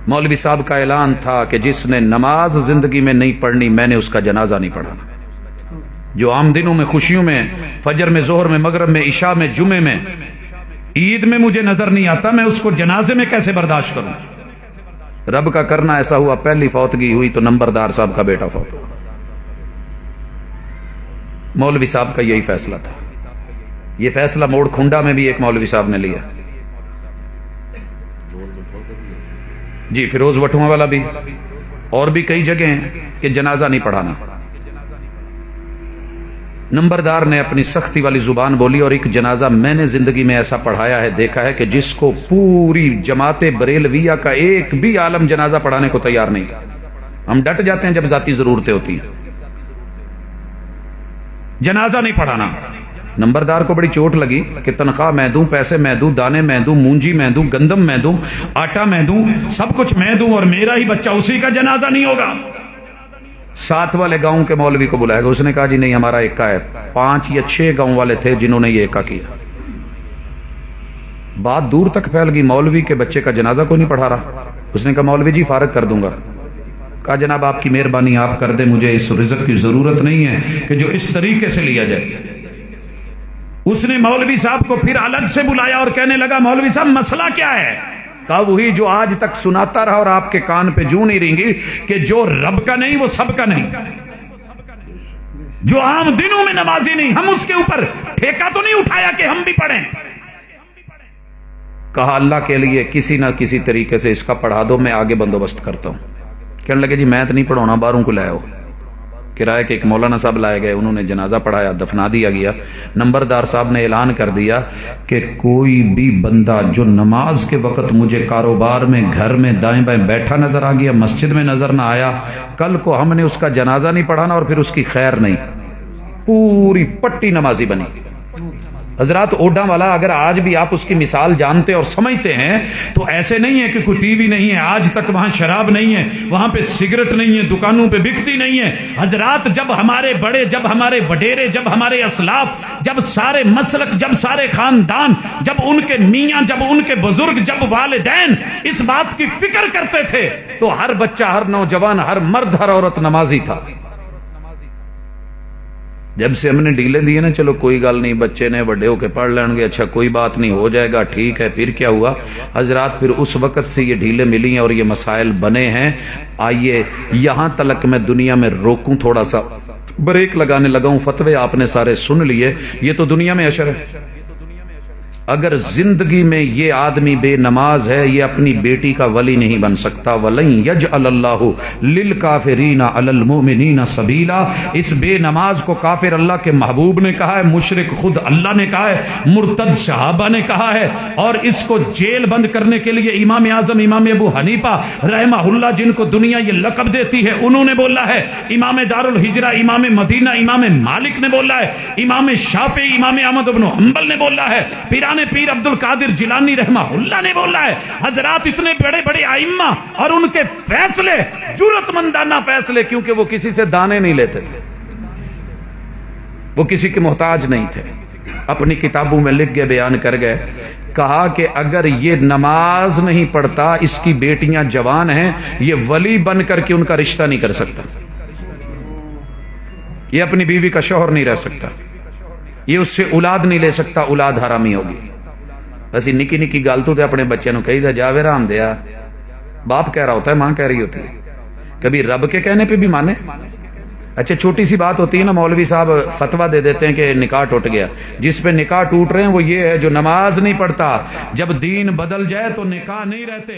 मौलवी साहब का ऐलान था कि जिसने नमाज जिंदगी में नहीं पढ़नी मैंने उसका जनाजा नहीं पढ़ाना। जो आम दिनों में, खुशियों में, फजर में, जोहर में, मगरब में, इशा में, जुमे में, ईद में मुझे नजर नहीं आता, मैं उसको जनाजे में कैसे बर्दाश्त करूं? रब का करना ऐसा हुआ, पहली फौतगी हुई तो नंबरदार साहब का बेटा फौत हुआ। मौलवी साहब का यही फैसला था। यह फैसला मोड़ खुंडा में भी एक मौलवी साहब ने लिया जी, फिरोज वटुआ वाला भी, और भी कई जगह हैं कि जनाजा नहीं पढ़ाना। नंबरदार ने अपनी सख्ती वाली जुबान बोली, और एक जनाजा मैंने जिंदगी में ऐसा पढ़ाया है, देखा है कि जिसको पूरी जमाते बरेलविया का एक भी आलम जनाजा पढ़ाने को तैयार नहीं था। हम डट जाते हैं जब जाती जरूरतें होती हैं, जनाजा नहीं पढ़ाना। नंबरदार को बड़ी चोट लगी कि तनख्वाह मैं दूं, पैसे मैं दूं, दाने मैं दूं, मूंजी मैं दूं, गंदम मैं दूं, आटा मैं दूं, सब कुछ मैं दूं, और मेरा ही बच्चा, उसी का जनाजा नहीं होगा। साथ वाले गांव के मौलवी को बुलाया गया, उसने कहा जी नहीं, हमारा एका है। 5 या 6 गांव वाले थे जिन्होंने ये एका किया। बात दूर तक फैल गई, मौलवी के बच्चे का जनाजा कोई नहीं पढ़ा रहा। उसने कहा मौलवी जी फारग कर दूंगा। कहा जनाब आपकी मेहरबानी, आप कर दे, मुझे इस रिज़्क़ की जरूरत नहीं है कि जो इस तरीके से लिया जाए। उसने मौलवी साहब को फिर अलग से बुलाया और कहने लगा मौलवी साहब मसला क्या है? कहा वही जो आज तक सुनाता रहा और आपके कान पे जूं नहीं रेंगी कि जो रब का नहीं वो सबका नहीं, जो आम दिनों में नमाजी नहीं, हम उसके ऊपर ठेका तो नहीं उठाया कि हम भी पढ़ें। कहा अल्लाह के लिए किसी ना किसी तरीके से इसका पढ़ा दो, मैं आगे बंदोबस्त करता हूं। कहने लगे जी मैं तो नहीं पढ़ाना, बाहरों को लाओ। किराए के एक मौलाना साहब लाए गए, उन्होंने जनाजा पढ़ाया, दफना दिया गया। नंबरदार साहब ने ऐलान कर दिया कि कोई भी बंदा जो नमाज के वक्त मुझे कारोबार में, घर में दाएं बाएं बैठा नजर आ गया, मस्जिद में नजर ना आया, कल को हमने उसका जनाजा नहीं पढ़ाना और फिर उसकी खैर नहीं। पूरी पट्टी नमाजी बनी। हजरात ओडा वाला अगर आज भी आप उसकी मिसाल जानते और समझते हैं तो ऐसे नहीं है कि कोई टीवी नहीं है, आज तक वहां शराब नहीं है, वहां पे सिगरेट नहीं है, दुकानों पे बिकती नहीं है। हजरात जब हमारे बड़े, जब हमारे वडेरे, जब हमारे असलाफ, जब सारे मसलक, जब सारे खानदान, जब उनके मियां, जब उनके बुजुर्ग, जब वालिदैन इस बात की फिक्र करते थे तो हर बच्चा, हर नौजवान, हर मर्द, हर औरत नमाजी था। जब से हमने ढीले दिए ना, चलो कोई गल नहीं, बच्चे ने बड़े होके पढ़ लेंगे, अच्छा कोई बात नहीं, हो जाएगा, ठीक है, फिर क्या हुआ हजरात? फिर उस वक्त से ये ढीले मिली हैं और ये मसाइल बने हैं। आइए यहां तलक मैं दुनिया में रोकूं, थोड़ा सा ब्रेक लगाने लगा हूं। फतवे आपने सारे सुन लिए, ये तो दुनिया में अशर है। अगर जिंदगी में ये आदमी बेनमाज है, ये अपनी बेटी का वली नहीं बन सकता। वलन यजअलल्लाहु लिल काफिरीना अलल मुमिनीना सबीला। इस बेनमाज को काफिर अल्लाह के महबूब ने कहा है, मुशरिक खुद अल्लाह ने कहा है, मुर्तद सहाबा ने कहा है, और इसको जेल बंद करने के लिए इमाम आजम इमाम अबू हनीफा रहमहुल्लाह, जिनको दुनिया ये लक़ब देती है, उन्होंने बोला है। इमाम दारुल हिजरा, इमाम मदीना, इमाम मालिक ने बोला है। इमाम शाफी, इमाम अहमद इब्न हंबल ने बोला है। पीर अब्दुल कादिर जिलानी रहमहुल्लाह ने बोला है। हजरात इतने बड़े बड़े आइम्मा और उनके फैसले जुर्रतमंदाना फैसले, क्योंकि वो किसी से दाने नहीं लेते थे, वो किसी के मोहताज नहीं थे। अपनी किताबों में लिख के बयान कर गए, कहा कि अगर ये नमाज नहीं पढ़ता, इसकी बेटियां जवान हैं, ये वली बन करके उनका रिश्ता नहीं कर सकता, ये अपनी बीवी का शौहर नहीं रह सकता, ये उससे औलाद नहीं ले सकता, औलाद हरामी होगी। ਅਸੀਂ निकी निकी गल तो अपने बच्चों को कही जावे राम दिया, बाप कह रहा होता है, मां कह रही होती है, कभी रब के कहने पे भी माने। अच्छा छोटी सी बात होती है ना, मौलवी साहब फतवा दे देते हैं कि निकाह टूट गया। जिस पे निकाह टूट रहे हैं वो ये है जो नमाज नहीं पढ़ता, जब दीन बदल जाए तो निकाह नहीं रहते।